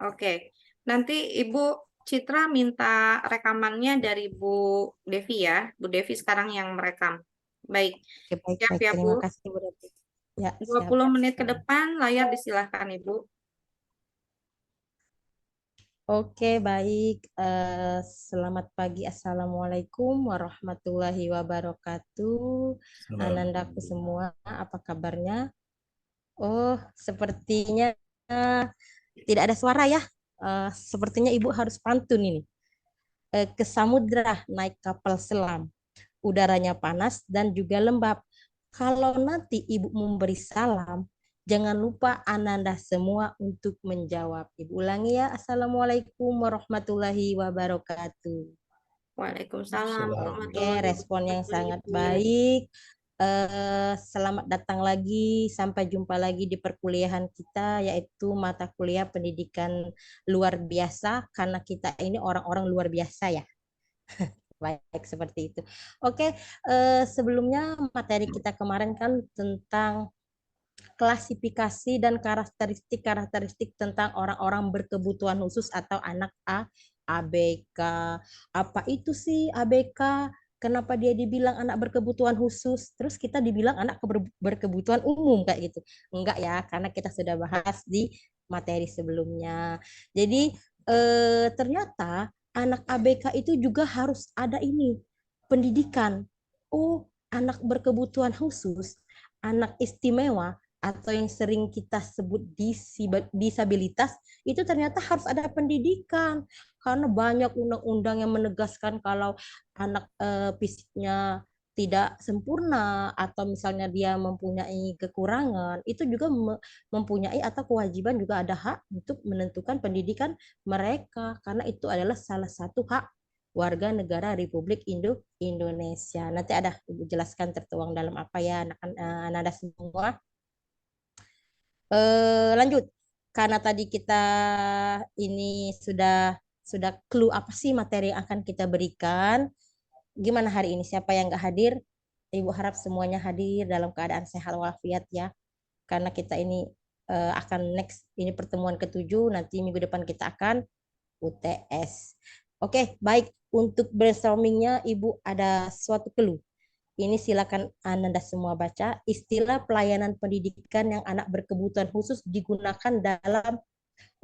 Oke, nanti Ibu Citra minta rekamannya dari Bu Devi ya. Bu Devi sekarang yang merekam. Baik, Oke, baik, siap baik. ya Bu. Terima kasih, Bu Retno. Ya, siap. 20 menit ke depan layar disilahkan Ibu. Oke, baik. Selamat pagi. Assalamualaikum warahmatullahi wabarakatuh. Anandaku semua, apa kabarnya? Oh, sepertinya tidak ada suara ya. Sepertinya Ibu harus pantun ini. Ke samudra naik kapal selam. Udaranya panas dan juga lembab. Kalau nanti Ibu memberi salam, jangan lupa Ananda semua untuk menjawab. Ibu ulangi ya. Assalamualaikum warahmatullahi wabarakatuh. Waalaikumsalam Oke, warahmatullahi respon yang wabarakatuh sangat Ibu. baik. Selamat datang lagi. Sampai jumpa lagi di perkuliahan kita, yaitu mata kuliah pendidikan luar biasa, karena kita ini orang-orang luar biasa ya. Baik, seperti itu. Oke, sebelumnya materi kita kemarin kan tentang klasifikasi dan karakteristik-karakteristik tentang orang-orang berkebutuhan khusus atau anak ABK. Apa itu sih ABK? Kenapa dia dibilang anak berkebutuhan khusus? Terus kita dibilang anak berkebutuhan umum kayak gitu. Enggak ya, karena kita sudah bahas di materi sebelumnya. Jadi ternyata anak ABK itu juga harus ada ini pendidikan. Oh, anak berkebutuhan khusus, anak istimewa atau yang sering kita sebut disabilitas itu ternyata harus ada pendidikan karena banyak undang-undang yang menegaskan kalau anak fisiknya tidak sempurna atau misalnya dia mempunyai kekurangan itu juga mempunyai atau kewajiban juga ada hak untuk menentukan pendidikan mereka karena itu adalah salah satu hak warga negara Republik Indonesia. Nanti ada Ibu jelaskan tertuang dalam apa ya anak-anak semua. Lanjut karena tadi kita ini sudah clue apa sih materi yang akan kita berikan. Gimana hari ini? Siapa yang nggak hadir? Ibu harap semuanya hadir dalam keadaan sehat walafiat ya. Karena kita ini akan next ini pertemuan ketujuh. Nanti minggu depan kita akan UTS. Oke, baik. Untuk brainstormingnya, Ibu ada suatu clue. Ini silakan Anda semua baca. Istilah pelayanan pendidikan yang anak berkebutuhan khusus digunakan dalam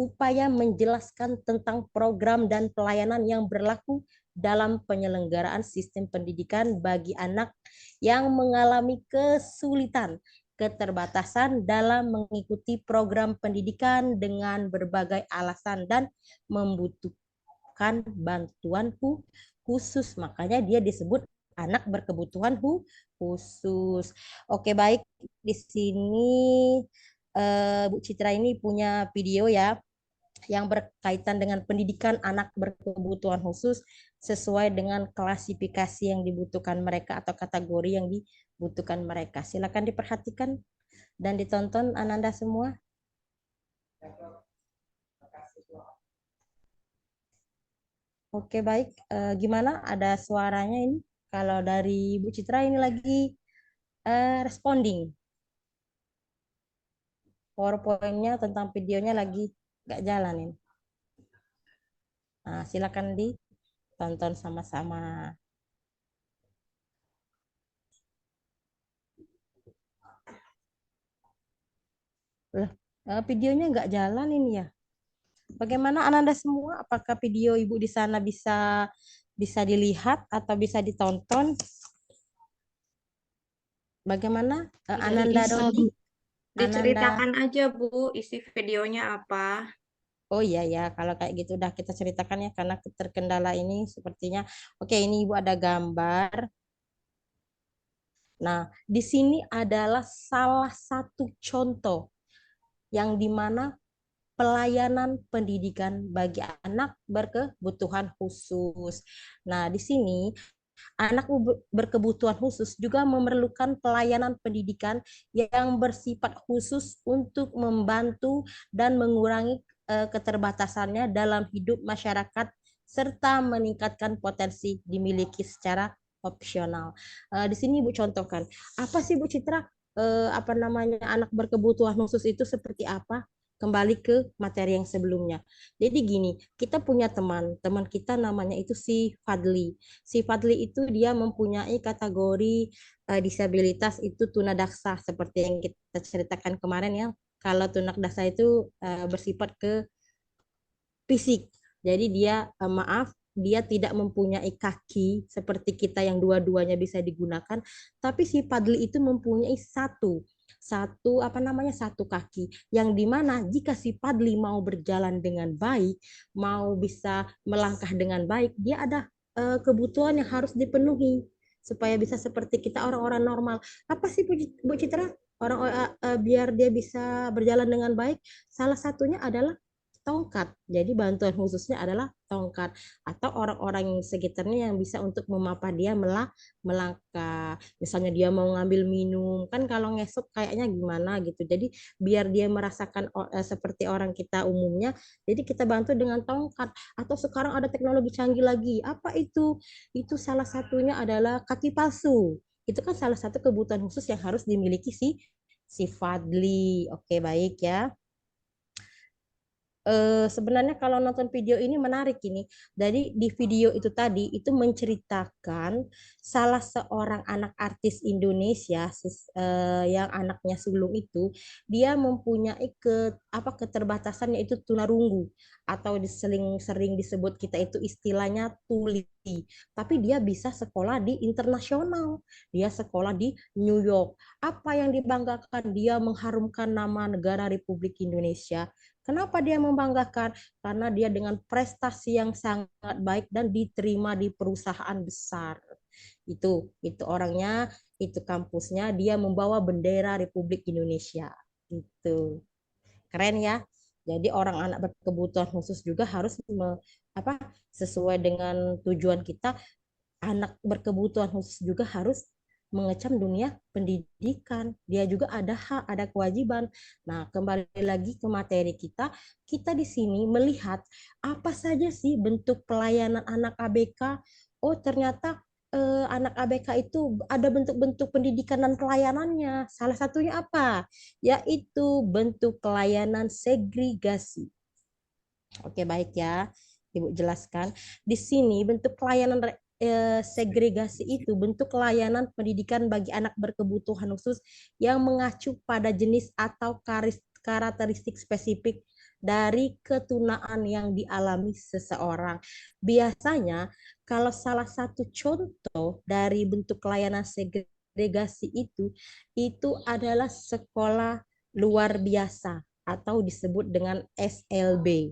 upaya menjelaskan tentang program dan pelayanan yang berlaku dalam penyelenggaraan sistem pendidikan bagi anak yang mengalami kesulitan, keterbatasan dalam mengikuti program pendidikan dengan berbagai alasan dan membutuhkan bantuan khusus. Makanya dia disebut anak berkebutuhan khusus. Oke, baik. Di sini Bu Citra ini punya video ya yang berkaitan dengan pendidikan anak berkebutuhan khusus sesuai dengan klasifikasi yang dibutuhkan mereka atau kategori yang dibutuhkan mereka. Silakan diperhatikan dan ditonton Ananda semua. Oke, baik. Gimana? Ada suaranya ini? Kalau dari Bu Citra ini lagi responding. PowerPoint-nya tentang videonya lagi nggak jalan ini. Nah, silakan ditonton sama-sama. Loh, videonya nggak jalan ini ya. Bagaimana Ananda semua? Apakah video Ibu di sana bisa bisa dilihat atau bisa ditonton? Bagaimana Tidak Ananda bisa, Dodi? Bu. Ananda. Diceritakan aja Bu, isi videonya apa. Oh iya ya, kalau kayak gitu udah kita ceritakan ya karena terkendala ini sepertinya. Oke, ini Ibu ada gambar. Nah, di sini adalah salah satu contoh yang dimana pelayanan pendidikan bagi anak berkebutuhan khusus. Nah, di sini anak berkebutuhan khusus juga memerlukan pelayanan pendidikan yang bersifat khusus untuk membantu dan mengurangi keterbatasannya dalam hidup masyarakat serta meningkatkan potensi dimiliki secara opsional. Di sini Ibu contohkan, apa sih Bu Citra apa namanya anak berkebutuhan khusus itu seperti apa? kembali ke materi yang sebelumnya. Jadi gini, kita punya teman kita namanya itu si Fadli. Si Fadli itu dia mempunyai kategori disabilitas itu tunadaksa seperti yang kita ceritakan kemarin ya. Kalau tunadaksa itu bersifat ke fisik. Jadi dia maaf, dia tidak mempunyai kaki seperti kita yang dua-duanya bisa digunakan, tapi si Padli itu mempunyai satu apa namanya satu kaki yang dimana jika si Padli mau berjalan dengan baik, mau bisa melangkah dengan baik, dia ada kebutuhan yang harus dipenuhi supaya bisa seperti kita orang-orang normal. Apa sih Bu Citra? Biar dia bisa berjalan dengan baik, salah satunya adalah tongkat. Jadi bantuan khususnya adalah tongkat atau orang-orang yang sekitarnya yang bisa untuk memapa dia melangkah. Misalnya dia mau ngambil minum, kan kalau ngesot kayaknya gimana gitu. Jadi biar dia merasakan seperti orang kita umumnya, jadi kita bantu dengan tongkat. Atau sekarang ada teknologi canggih lagi. Apa itu? Itu salah satunya adalah kaki palsu. Itu kan salah satu kebutuhan khusus yang harus dimiliki si Fadli. Oke, baik ya. Sebenarnya kalau nonton video ini menarik ini. Jadi di video itu tadi itu menceritakan salah seorang anak artis Indonesia yang anaknya sulung itu dia mempunyai keterbatasan yaitu tunarunggu atau sering disebut kita itu istilahnya tuli. Tapi dia bisa sekolah di internasional. Dia sekolah di New York. Apa yang dibanggakan? Dia mengharumkan nama negara Republik Indonesia. Kenapa dia membanggakan? Karena dia dengan prestasi yang sangat baik dan diterima di perusahaan besar. Itu orangnya, itu kampusnya, dia membawa bendera Republik Indonesia. Itu keren ya. Jadi orang anak berkebutuhan khusus juga harus apa sesuai dengan tujuan kita, anak berkebutuhan khusus juga harus mengecam dunia pendidikan. Dia juga ada hak, ada kewajiban. Nah, kembali lagi ke materi kita, kita di sini melihat apa saja sih bentuk pelayanan anak ABK. Oh, ternyata anak ABK itu ada bentuk-bentuk pendidikan dan pelayanannya. Salah satunya apa? Yaitu bentuk pelayanan segregasi. Oke, baik ya. Ibu jelaskan. Di sini bentuk pelayanan segregasi itu bentuk layanan pendidikan bagi anak berkebutuhan khusus yang mengacu pada jenis atau karakteristik spesifik dari ketunaan yang dialami seseorang. Biasanya kalau salah satu contoh dari bentuk layanan segregasi itu adalah sekolah luar biasa atau disebut dengan SLB.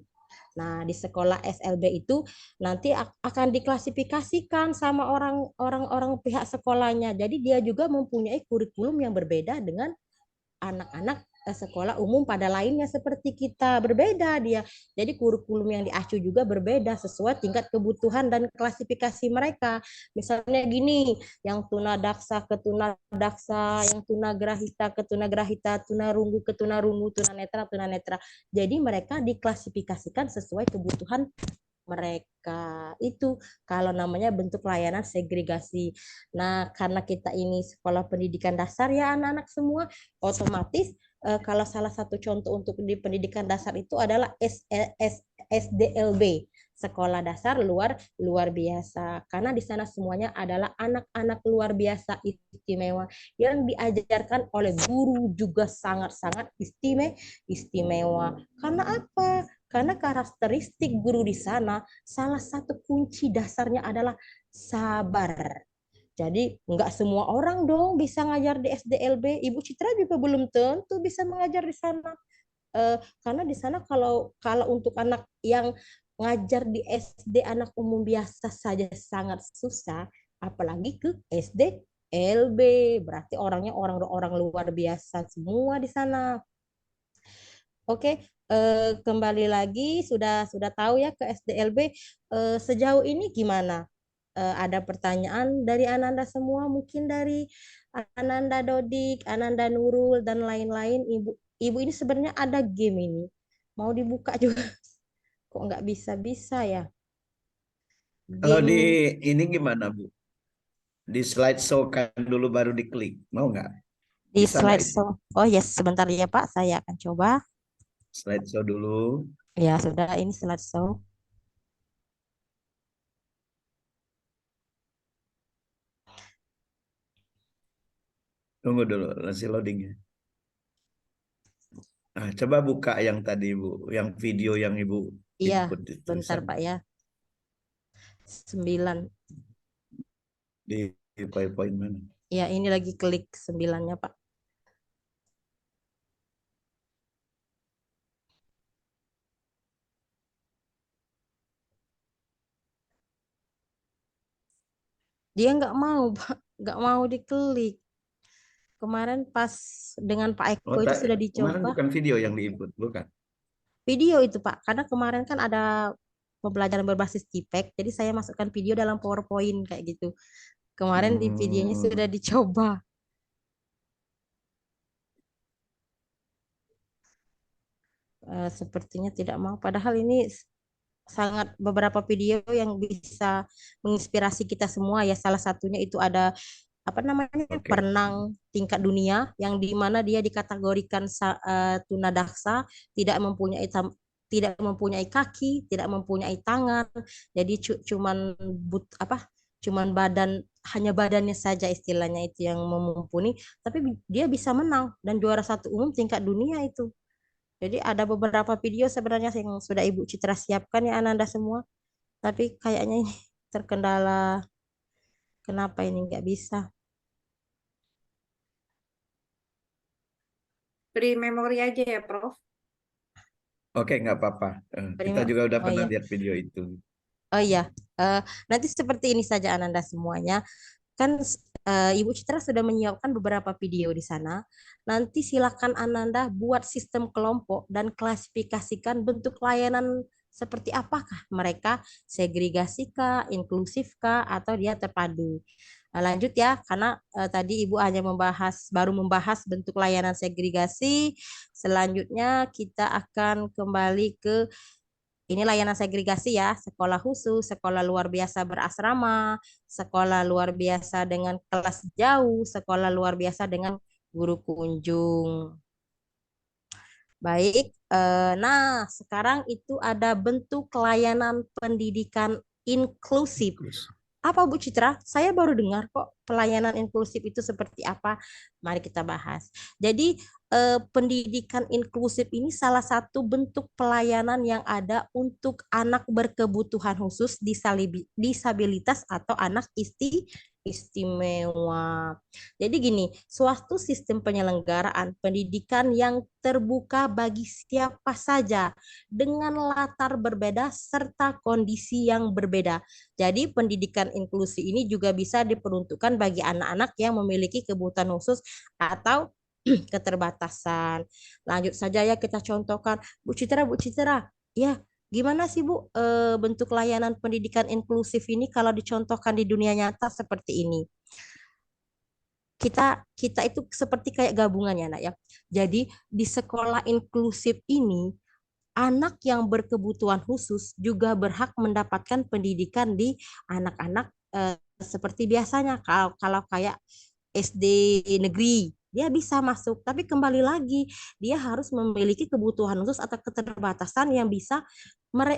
Nah, di sekolah SLB itu nanti akan diklasifikasikan sama orang-orang pihak sekolahnya. Jadi dia juga mempunyai kurikulum yang berbeda dengan anak-anak sekolah umum pada lainnya seperti kita, berbeda dia. Jadi kurikulum yang diacu juga berbeda sesuai tingkat kebutuhan dan klasifikasi mereka. Misalnya gini, yang tunadaksa ke tunadaksa, yang tunagrahita ke tunagrahita, tunarunggu ke tunarunggu, tunanetra. Jadi mereka diklasifikasikan sesuai kebutuhan mereka. Itu kalau namanya bentuk layanan segregasi. Nah, karena kita ini sekolah pendidikan dasar ya anak-anak semua, otomatis kalau salah satu contoh untuk di pendidikan dasar itu adalah SDLB, sekolah dasar luar biasa. Karena di sana semuanya adalah anak-anak luar biasa istimewa yang diajarkan oleh guru juga sangat-sangat istimewa. Karena apa? Karena karakteristik guru di sana, salah satu kunci dasarnya adalah sabar. Jadi nggak semua orang dong bisa ngajar di SDLB. Ibu Citra juga belum tentu bisa mengajar di sana. Karena di sana kalau kalau untuk anak yang ngajar di SD anak umum biasa saja sangat susah, apalagi ke SDLB. Berarti orangnya orang-orang luar biasa semua di sana. Oke, kembali lagi sudah tahu ya ke SDLB. Sejauh ini gimana? Ada pertanyaan dari Ananda semua, mungkin dari Ananda Dodik, Ananda Nurul dan lain-lain. Ibu ini sebenarnya ada game ini. Mau dibuka juga. Kok nggak bisa-bisa ya? Kalau di Game ini gimana, Bu? Di slideshow kan dulu baru diklik. Mau nggak? di Bisa nggak itu? slideshow. Oh yes, sebentar ya Pak, saya akan coba. Slideshow dulu. Ya, sudah ini slideshow. Tunggu dulu, masih loading ya. Nah, coba buka yang tadi Bu, yang video yang Ibu Iya, input itu bentar Pak ya. 9. di PowerPoint mana? Ya, ini lagi klik 9-nya Pak. Dia nggak mau Pak, nggak mau diklik. Kemarin pas dengan Pak Eko Oh, itu sudah kemarin dicoba bukan video yang diinput, bukan? video itu Pak, karena kemarin kan ada pembelajaran berbasis TIPEK, jadi saya masukkan video dalam PowerPoint kayak gitu. Kemarin di videonya Hmm, sudah dicoba. Sepertinya tidak mau. Padahal ini sangat beberapa video yang bisa menginspirasi kita semua ya. Salah satunya itu ada apa namanya oke. perenang tingkat dunia yang di mana dia dikategorikan tunadaksa, tidak mempunyai tidak mempunyai kaki, tidak mempunyai tangan. Jadi cuman apa? Cuman hanya badannya saja istilahnya itu yang mumpuni, tapi dia bisa menang dan juara satu umum tingkat dunia itu. Jadi ada beberapa video sebenarnya yang sudah Ibu Citra siapkan ya Ananda semua, tapi kayaknya ini terkendala. Kenapa ini nggak bisa? Beri memori aja ya, Prof. Oke, nggak apa-apa. Kita juga udah Oh pernah iya, lihat video itu. oh iya. Eh, Nanti seperti ini saja Ananda semuanya. Kan Ibu Citra sudah menyiapkan beberapa video di sana. Nanti silakan Ananda buat sistem kelompok dan klasifikasikan bentuk layanan seperti apakah mereka, segregasikah, inklusifkah, atau dia terpadu. Lanjut ya, karena tadi Ibu hanya baru membahas bentuk layanan segregasi. Selanjutnya kita akan kembali ke ini layanan segregasi ya, sekolah khusus, sekolah luar biasa berasrama, sekolah luar biasa dengan kelas jauh, sekolah luar biasa dengan guru kunjung. Baik, nah sekarang itu ada bentuk layanan pendidikan inklusif. Inklusi. Apa Bu Citra? Saya baru dengar kok pelayanan inklusif itu seperti apa. Mari kita bahas. Jadi pendidikan inklusif ini salah satu bentuk pelayanan yang ada untuk anak berkebutuhan khusus, disabilitas atau anak istimewa. Jadi gini, suatu sistem penyelenggaraan pendidikan yang terbuka bagi siapa saja dengan latar berbeda serta kondisi yang berbeda. Jadi pendidikan inklusi ini juga bisa diperuntukkan bagi anak-anak yang memiliki kebutuhan khusus atau keterbatasan. Lanjut saja ya kita contohkan. Bu Citra, ya gimana sih Bu bentuk layanan pendidikan inklusif ini kalau dicontohkan di dunia nyata seperti ini? Kita kita itu seperti kayak gabungan ya nak ya. Jadi di sekolah inklusif ini anak yang berkebutuhan khusus juga berhak mendapatkan pendidikan di anak-anak seperti biasanya. Kalau kayak SD negeri, dia bisa masuk, tapi kembali lagi dia harus memiliki kebutuhan khusus atau keterbatasan yang bisa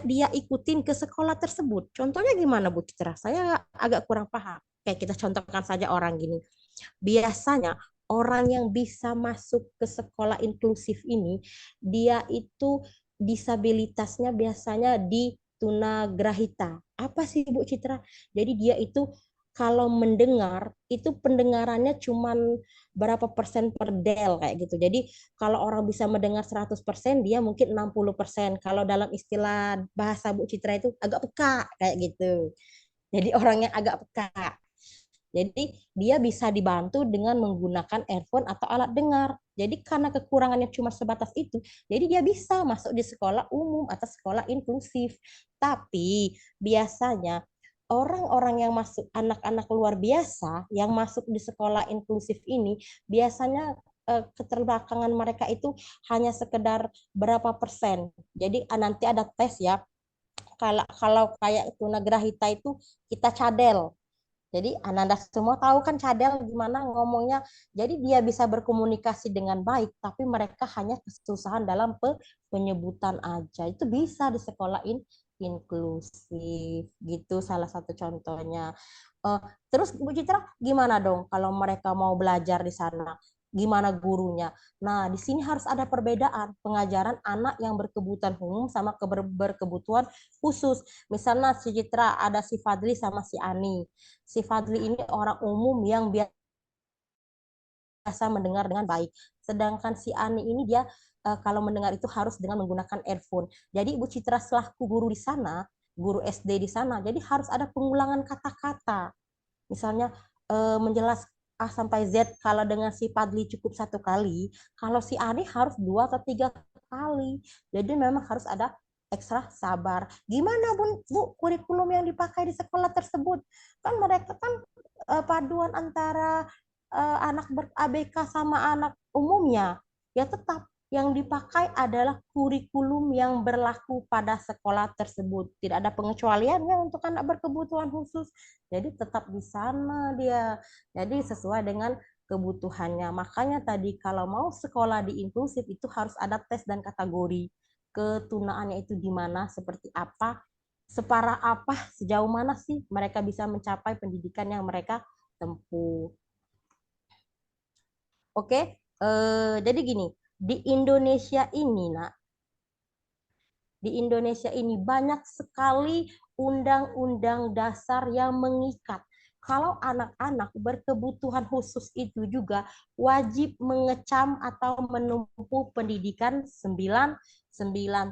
dia ikutin ke sekolah tersebut. Contohnya gimana Bu Citra? Saya agak kurang paham. Kayak kita contohkan saja orang gini. Biasanya orang yang bisa masuk ke sekolah inklusif ini, dia itu disabilitasnya biasanya di tunagrahita. Apa sih Bu Citra? Jadi dia itu kalau mendengar itu pendengarannya cuman berapa persen per del kayak gitu. Jadi kalau orang bisa mendengar 100%, dia mungkin 60%. Kalau dalam istilah bahasa Bu Citra itu agak peka kayak gitu. Jadi orang yang agak peka. Jadi dia bisa dibantu dengan menggunakan earphone atau alat dengar. Jadi karena kekurangannya cuma sebatas itu, jadi dia bisa masuk di sekolah umum atau sekolah inklusif. Tapi biasanya orang-orang yang masuk, anak-anak luar biasa yang masuk di sekolah inklusif ini, biasanya keterbelakangan mereka itu hanya sekedar berapa persen. Jadi nanti ada tes ya. Kalau kayak tunagrahita itu kita cadel. Jadi Ananda semua tahu kan cadel gimana ngomongnya. Jadi dia bisa berkomunikasi dengan baik, tapi mereka hanya kesusahan dalam penyebutan aja. Itu bisa di sekolah inklusif gitu salah satu contohnya. Eh, Terus Bu Citra gimana dong kalau mereka mau belajar di sana? Gimana gurunya? Nah, di sini harus ada perbedaan pengajaran anak yang berkebutuhan umum sama berkebutuhan khusus. Misalnya si Citra ada si Fadli sama si Ani. Si Fadli ini orang umum yang biasa mendengar dengan baik. Sedangkan si Ani ini dia kalau mendengar itu harus dengan menggunakan earphone. Jadi Ibu Citra selaku guru di sana, guru SD di sana, jadi harus ada pengulangan kata-kata. Misalnya menjelas A sampai Z, kalau dengan si Fadli cukup satu kali, kalau si Ani harus 2 atau 3 kali. Jadi memang harus ada ekstra sabar. Gimana Bu kurikulum yang dipakai di sekolah tersebut? Kan mereka kan paduan antara anak ber-ABK sama anak umumnya. Ya tetap yang dipakai adalah kurikulum yang berlaku pada sekolah tersebut. Tidak ada pengecualiannya untuk anak berkebutuhan khusus. Jadi tetap di sana dia. Jadi sesuai dengan kebutuhannya. Makanya tadi kalau mau sekolah di inklusif itu harus ada tes dan kategori. Ketunaannya itu di mana, seperti apa, separah apa, sejauh mana sih mereka bisa mencapai pendidikan yang mereka tempuh. Oke, jadi gini, di Indonesia ini, Nak, di Indonesia ini banyak sekali undang-undang dasar yang mengikat. Kalau anak-anak berkebutuhan khusus itu juga wajib mengecam atau menempuh pendidikan 9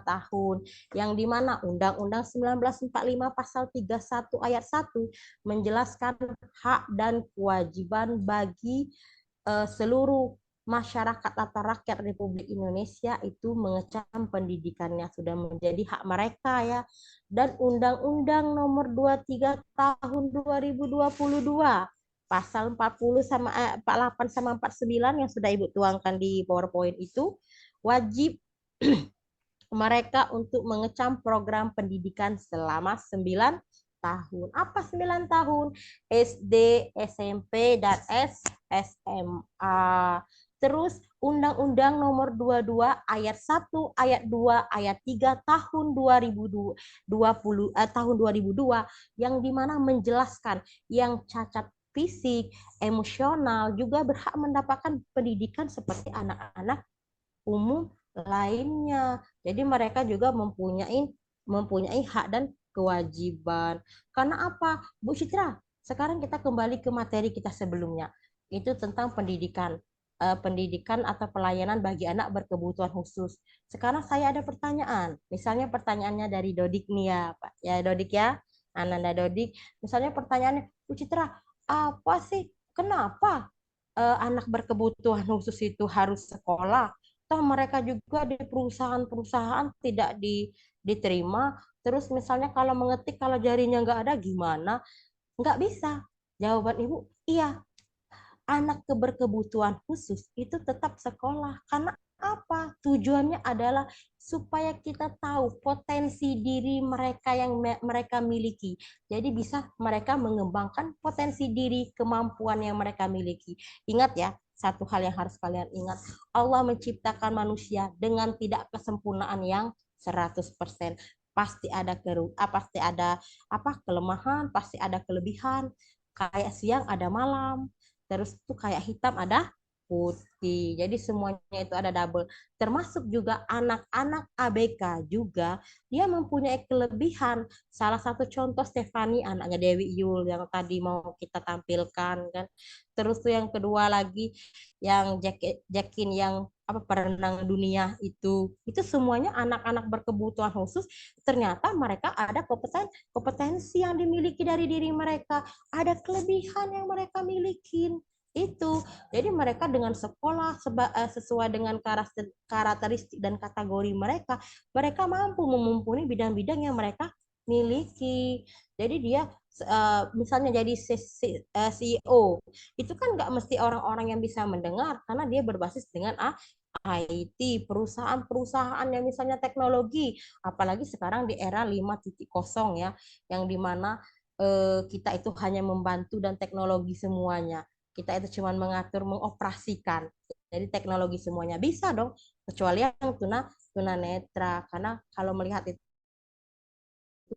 tahun. Yang dimana Undang-Undang 1945 pasal 31 ayat 1 menjelaskan hak dan kewajiban bagi seluruh masyarakat atau rakyat Republik Indonesia itu mengecam pendidikannya, sudah menjadi hak mereka ya. Dan Undang-Undang Nomor 23 Tahun 2022 pasal 40 sama 48 sama 49 yang sudah Ibu tuangkan di PowerPoint itu wajib mereka untuk mengecam program pendidikan selama 9 tahun. Apa 9 tahun? SD, SMP, dan SMA. Terus Undang-Undang Nomor 22 ayat 1, ayat 2, ayat 3 tahun 2020 tahun 2002 yang dimana menjelaskan yang cacat fisik, emosional juga berhak mendapatkan pendidikan seperti anak-anak umum lainnya. Jadi mereka juga mempunyai hak dan kewajiban. Karena apa? Bu Citra, sekarang kita kembali ke materi kita sebelumnya. Itu tentang pendidikan. Pendidikan atau pelayanan bagi anak berkebutuhan khusus. Sekarang saya ada pertanyaan. Misalnya pertanyaannya dari Dodik nih ya, Pak. Ya Dodik ya, Ananda Dodik. Misalnya pertanyaannya, Bu Citra, apa sih? Kenapa anak berkebutuhan khusus itu harus sekolah? Toh mereka juga di perusahaan-perusahaan tidak diterima. Terus misalnya kalau mengetik, kalau jarinya nggak ada gimana? Nggak bisa. Jawaban ibu, iya, anak berkebutuhan khusus itu tetap sekolah. Karena apa? Tujuannya adalah supaya kita tahu potensi diri mereka yang mereka miliki. Jadi bisa mereka mengembangkan potensi diri, kemampuan yang mereka miliki. Ingat ya, satu hal yang harus kalian ingat, Allah menciptakan manusia dengan tidak kesempurnaan yang 100%. Pasti ada kelemahan, pasti ada kelebihan. Kayak siang ada malam, terus tuh kayak hitam ada putih. Jadi semuanya itu ada double. Termasuk juga anak-anak ABK juga dia mempunyai kelebihan. Salah satu contoh Stefani anaknya Dewi Yul yang tadi mau kita tampilkan kan. Terus tuh yang kedua lagi yang Jakin yang perenang dunia itu semuanya anak-anak berkebutuhan khusus. Ternyata mereka ada kompetensi yang dimiliki dari diri mereka, ada kelebihan yang mereka miliki itu. Jadi mereka dengan sekolah sesuai dengan karakteristik dan kategori mereka, mereka mampu memumpuni bidang-bidang yang mereka miliki. Jadi dia misalnya jadi CEO itu kan nggak mesti orang-orang yang bisa mendengar, karena dia berbasis dengan IT, perusahaan-perusahaan yang misalnya teknologi, apalagi sekarang di era 5.0 ya, yang dimana kita itu hanya membantu dan teknologi semuanya. Kita itu cuma mengatur, mengoperasikan. Jadi teknologi semuanya bisa dong, kecuali yang tunanetra. Karena kalau melihat itu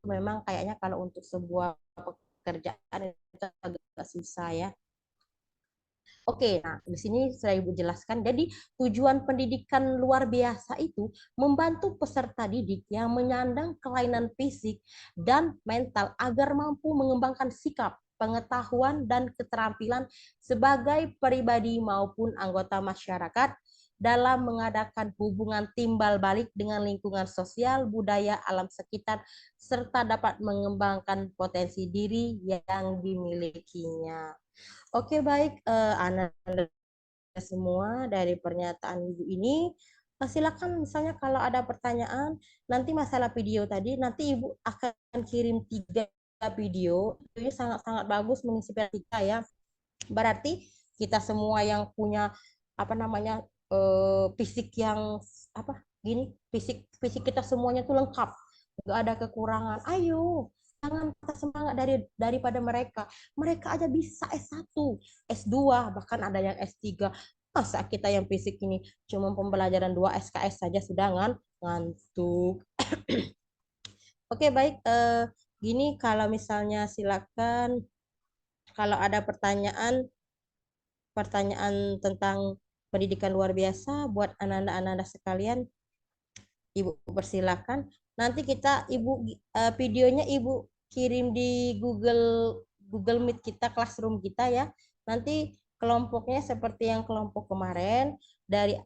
memang kayaknya kalau untuk sebuah pekerjaan itu agak susah ya. Oke, nah di sini sudah Ibu jelaskan. Jadi tujuan pendidikan luar biasa itu membantu peserta didik yang menyandang kelainan fisik dan mental agar mampu mengembangkan sikap, pengetahuan, dan keterampilan sebagai pribadi maupun anggota masyarakat dalam mengadakan hubungan timbal balik dengan lingkungan sosial, budaya, alam sekitar, serta dapat mengembangkan potensi diri yang dimilikinya. Oke, baik, Ananda semua dari pernyataan Ibu ini. Silakan misalnya kalau ada pertanyaan, nanti masalah video tadi, nanti Ibu akan kirim 3 video. Ini sangat-sangat bagus menginspirasi kita ya. Berarti kita semua yang punya apa namanya fisik yang apa gini, fisik kita semuanya tuh lengkap, nggak ada kekurangan. Ayo, jangan patah semangat daripada mereka. Mereka aja bisa S1, S2, bahkan ada yang S3. Masa kita yang fisik ini cuma pembelajaran 2 SKS saja sudah ngantuk. Oke, baik. Gini, kalau misalnya silakan kalau ada pertanyaan tentang pendidikan luar biasa buat anak-anak sekalian, Ibu persilakan. Nanti videonya Ibu kirim di Google Meet kita, Classroom kita ya. Nanti kelompoknya seperti yang kelompok kemarin dari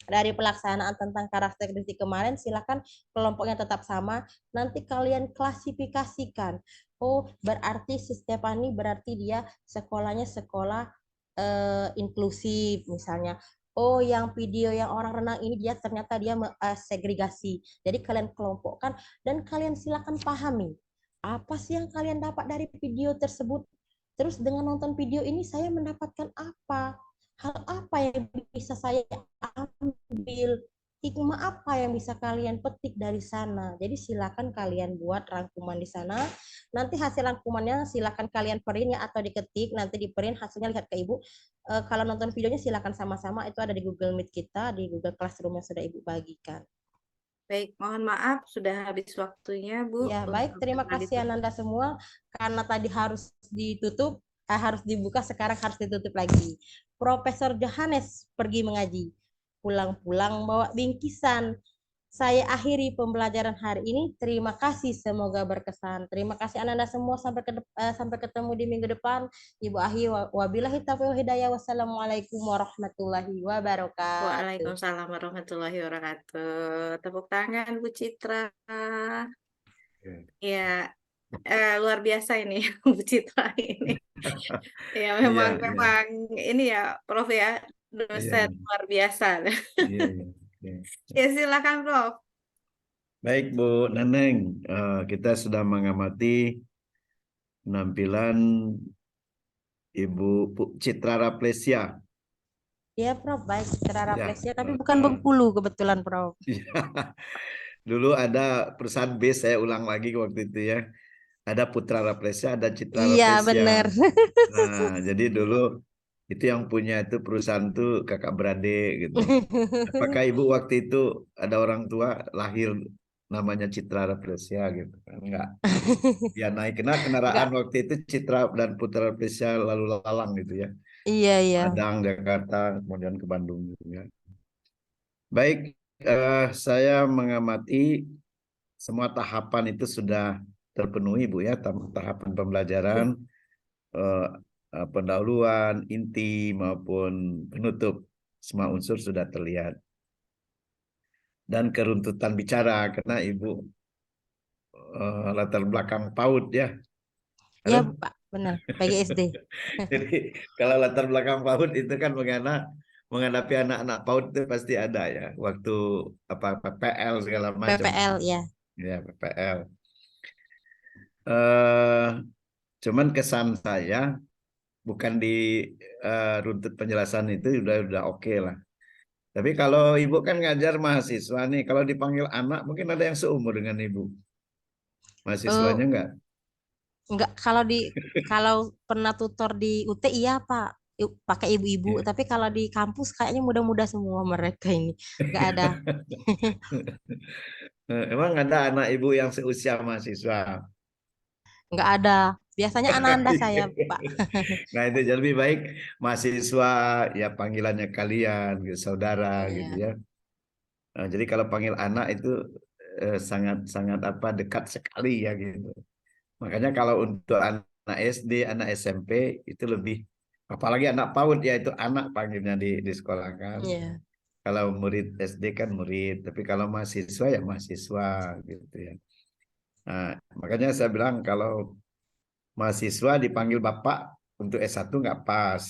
pelaksanaan tentang karakteristik kemarin, silakan kelompoknya tetap sama. Nanti kalian klasifikasikan. Oh, berarti si Stefani berarti dia sekolahnya sekolah inklusif misalnya. Oh, yang video yang orang renang ini dia ternyata dia segregasi. Jadi kalian kelompokkan dan kalian silakan pahami apa sih yang kalian dapat dari video tersebut. Terus dengan nonton video ini saya mendapatkan apa? Hal apa yang bisa saya ambil? Hikmah apa yang bisa kalian petik dari sana? Jadi silakan kalian buat rangkuman di sana. Nanti hasil rangkumannya silakan kalian print ya atau diketik. Nanti di print hasilnya lihat ke Ibu. Kalau nonton videonya silakan sama-sama. Itu ada di Google Meet kita, di Google Classroom yang sudah Ibu bagikan. Baik, mohon maaf sudah habis waktunya, Bu. Ya, baik. Terima kasih Ananda semua. Karena tadi harus ditutup, harus dibuka, sekarang harus ditutup lagi. Profesor Johannes pergi mengaji. Pulang-pulang bawa bingkisan. Saya akhiri pembelajaran hari ini. Terima kasih, semoga berkesan. Terima kasih Ananda semua. Sampai ketemu di minggu depan. Ibu Ahi, wabillahi taufiq wal hidayah. Wassalamualaikum warahmatullahi wabarakatuh. Waalaikumsalam warahmatullahi wabarakatuh. Tepuk tangan Bu Citra. Ya, luar biasa ini Bu Citra ini. Ya memang ini ya Prof ya, dosen luar biasa. Ya silakan Prof. Baik Bu Neneng, kita sudah mengamati penampilan Ibu Citra Raplesia. Ya Prof, baik Citra Raplesia, tapi bukan Bengkulu kebetulan Prof. Dulu ada perusahaan base, saya ulang lagi waktu itu ya. Ada Putra Raplesia, ada Citra Raplesia. Iya benar. Nah, jadi dulu itu yang punya itu perusahaan tuh kakak beradik gitu. Apakah Ibu waktu itu ada orang tua lahir namanya Citra Raplesia gitu? Enggak. Dia naik kendaraan waktu itu Citra dan Putra Raplesia lalu lalang gitu ya. Iya, iya. Padang, Jakarta, kemudian ke Bandung juga. Baik, saya mengamati semua tahapan itu sudah terpenuhi Bu ya, tahapan pembelajaran, pendahuluan, inti maupun penutup, semua unsur sudah terlihat. Dan keruntutan bicara karena Ibu latar belakang PAUD ya. Iya Pak, benar, PGSD. Jadi kalau latar belakang PAUD itu kan menghadapi anak-anak PAUD itu pasti ada ya, waktu apa PPL segala macam. PPL ya. Ya, PPL. Cuman kesan saya bukan di runtut penjelasan itu udah oke lah. Tapi kalau Ibu kan ngajar mahasiswa nih, kalau dipanggil anak mungkin ada yang seumur dengan Ibu. Mahasiswanya enggak? Enggak, kalau pernah tutor di UT iya Pak, pakai ibu-ibu, Iya. tapi kalau di kampus kayaknya muda-muda semua mereka ini, enggak ada. Emang ada anak ibu yang seusia mahasiswa? Enggak ada. Biasanya anak Anda saya, Pak. Nah itu jadi lebih baik mahasiswa ya panggilannya kalian, gitu, saudara gitu Iya, ya. Nah, jadi kalau panggil anak itu sangat sangat apa dekat sekali ya gitu. Makanya kalau untuk anak SD, anak SMP itu lebih, apalagi anak PAUD ya itu anak panggilnya di sekolah kan. iya, Kalau murid SD kan murid, tapi kalau mahasiswa ya mahasiswa gitu ya. Nah, makanya saya bilang kalau mahasiswa dipanggil Bapak untuk S1 nggak pas.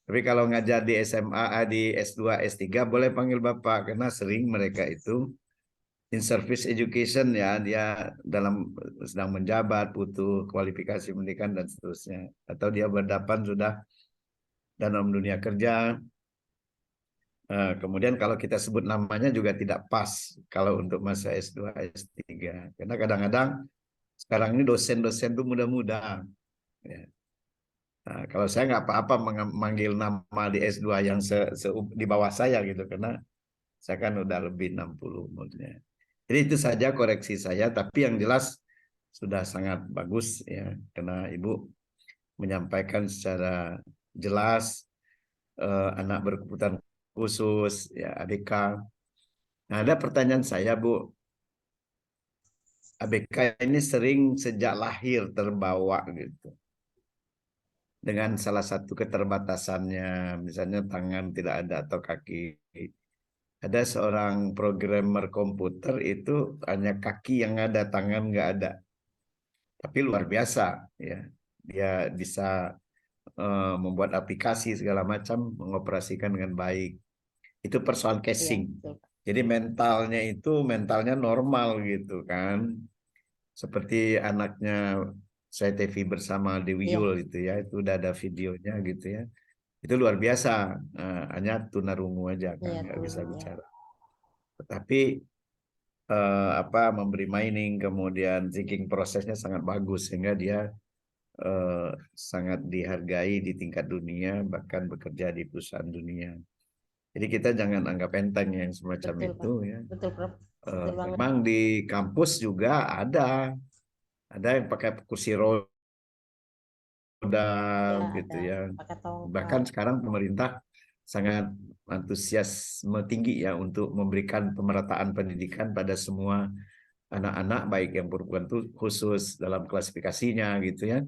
Tapi kalau ngajar di SMA, di S2, S3 boleh panggil Bapak karena sering mereka itu in service education ya, dia dalam sedang menjabat, butuh kualifikasi pendidikan dan seterusnya. Atau dia berhadapan sudah dalam dunia kerja. Kemudian kalau kita sebut namanya juga tidak pas kalau untuk masa S2, S3. Karena kadang-kadang sekarang ini dosen-dosen itu muda-muda. Ya. Nah, kalau saya nggak apa-apa memanggil nama di S2 yang di bawah saya gitu, karena saya kan udah lebih 60 umurnya. Jadi itu saja koreksi saya, tapi yang jelas sudah sangat bagus ya, karena Ibu menyampaikan secara jelas anak berkebutuhan khusus, ya ABK. Nah, ada pertanyaan saya, Bu. ABK ini sering sejak lahir terbawa gitu. Dengan salah satu keterbatasannya, misalnya tangan tidak ada atau kaki. Ada seorang programmer komputer itu hanya kaki yang ada, tangan nggak ada. Tapi luar biasa, ya. Dia bisa membuat aplikasi segala macam, mengoperasikan dengan baik. Itu persoalan iya, casing. betul, Pak. Jadi mentalnya normal gitu kan. Seperti anaknya saya TV bersama Dewi Iya, Yul itu ya, itu udah ada videonya gitu ya. Itu luar biasa. Hanya tunarungu aja kan, iya nggak tuh, bisa ya. bicara. Tetapi apa memberi mining kemudian thinking prosesnya sangat bagus sehingga dia sangat dihargai di tingkat dunia bahkan bekerja di perusahaan dunia. Jadi kita jangan anggap enteng yang semacam Betul, itu Pak. ya. Betul, Prof. Betul banget. Memang di kampus juga ada yang pakai kursi roda Ya, gitu ada ya. pakai tongkat. Bahkan sekarang pemerintah sangat antusiasme tinggi ya untuk memberikan pemerataan pendidikan pada semua anak-anak baik yang berkebutuhan khusus dalam klasifikasinya gitu ya,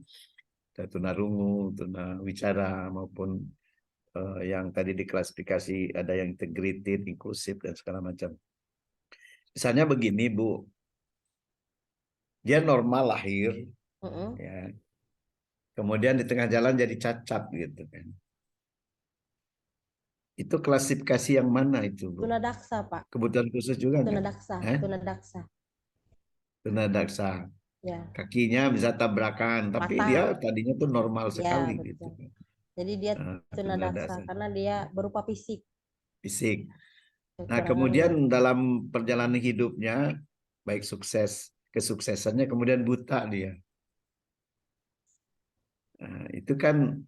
tunarungu, tunawicara maupun yang tadi diklasifikasi ada yang integrated, inklusif dan segala macam. Misalnya begini Bu, dia normal lahir, ya, kemudian di tengah jalan jadi cacat gitu kan. Itu klasifikasi yang mana itu Bu? Tunadaksa, Pak. Kebutuhan khusus juga nggak? Tunadaksa, tunadaksa. Tunadaksa. Ya, Kakinya bisa tabrakan, tapi dia patah. tadinya tuh normal Ya, sekali gitu. betul. Jadi dia tunadaksa Tunadaksa karena dia berupa fisik, fisik. Nah, kekurangan kemudian lihat. dalam perjalanan hidupnya, baik sukses, kesuksesannya, kemudian buta dia. Nah, itu kan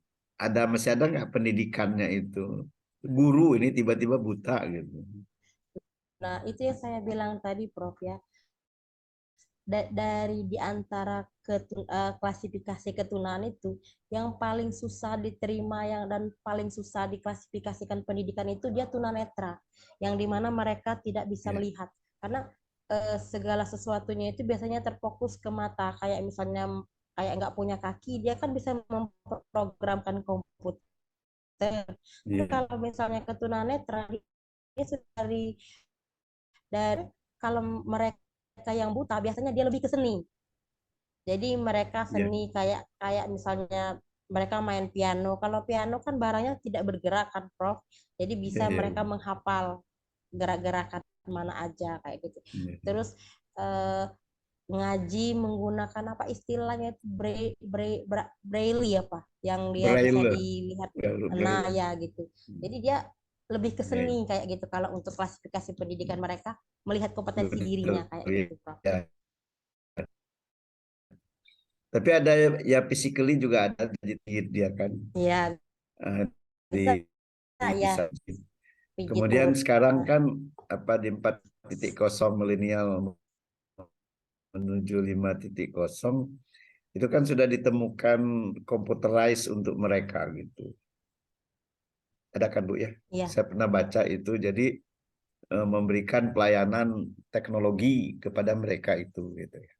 masih ada nggak pendidikannya itu? Guru ini tiba-tiba buta gitu. Nah, itu yang saya bilang tadi, Prof ya. Dari di antara klasifikasi keturunan itu, yang paling susah diterima dan paling susah diklasifikasikan pendidikan itu dia tunanetra, yang dimana mereka tidak bisa Ya, melihat karena segala sesuatunya itu biasanya terfokus ke mata, kayak misalnya kayak nggak punya kaki dia kan bisa memprogramkan komputer. Tapi iya, kalau misalnya ketunanetra dia sudah dari kalau mereka yang buta biasanya dia lebih ke seni. Jadi mereka iya, seni kayak kayak misalnya mereka main piano. Kalau piano kan barangnya tidak bergerak kan, Prof. Jadi iya, bisa iya, mereka menghafal gerak-gerakan mana aja kayak gitu. iya, iya. Terus eh, ngaji menggunakan apa istilahnya itu braille ya Pak, yang dia bisa Braille, dilihat. Nah Braille. ya gitu. Jadi dia lebih ke Iya, seni kayak gitu kalau untuk klasifikasi pendidikan mereka melihat kompetensi dirinya betul. kayak Iya, gitu Prof. iya. Tapi ada ya physically juga ada pijit dia kan. Iya, Di, bisa ya pijit kemudian mulut. sekarang kan apa di 4.0 milenial menuju 5.0 itu kan sudah ditemukan computerized untuk mereka gitu. Ada kan Bu ya? Iya. Saya pernah baca itu, jadi memberikan pelayanan teknologi kepada mereka itu gitu ya.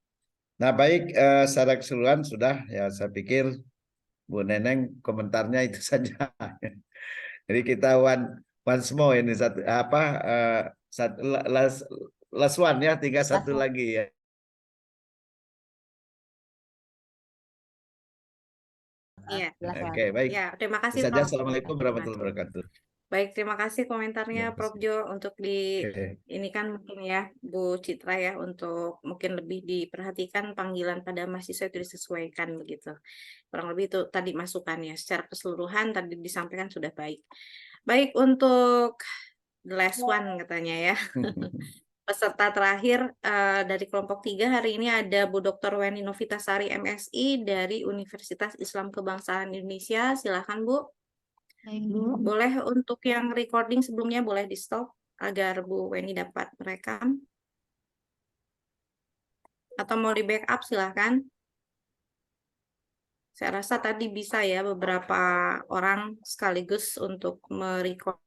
Nah baik, secara keseluruhan sudah ya, saya pikir Bu Neneng komentarnya itu saja. Jadi kita once more ini satu apa last one ya, tinggal satu lagi ya. Iya. Oke, baik. Ya, terima kasih Itu saja. Prof. Assalamualaikum warahmatullahi wabarakatuh. Baik, terima kasih komentarnya Ya, Prof. Jo untuk Oke. ini kan mungkin ya Bu Citra ya, untuk mungkin lebih diperhatikan panggilan pada mahasiswa itu disesuaikan begitu. Kurang lebih itu tadi masukannya. Secara keseluruhan tadi disampaikan sudah baik. Baik, untuk the last one katanya ya. Peserta terakhir dari kelompok 3 hari ini ada Bu Dr. Weni Novitasari MSI dari Universitas Islam Kebangsaan Indonesia. Silakan Bu. Baik, Bu. Boleh untuk yang recording sebelumnya boleh di stop agar Bu Weni dapat merekam. Atau mau di backup silahkan. Saya rasa tadi bisa ya beberapa orang sekaligus untuk merecord.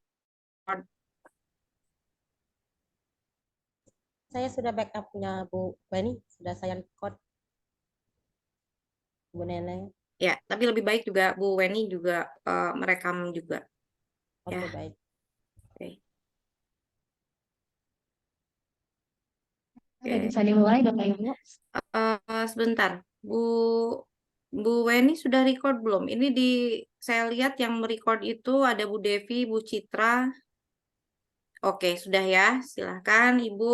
Saya sudah backupnya Bu Weni, sudah saya record. Bu Neneng. Ya, tapi lebih baik juga Bu Weni juga merekam juga. Oke, Ya. baik. Oke. Oke, bisa dimulai Bapak Ibu. Sebentar, Bu Weni sudah record belum? Ini saya lihat yang merecord itu ada Bu Devi, Bu Citra. Oke, sudah ya. Silahkan Ibu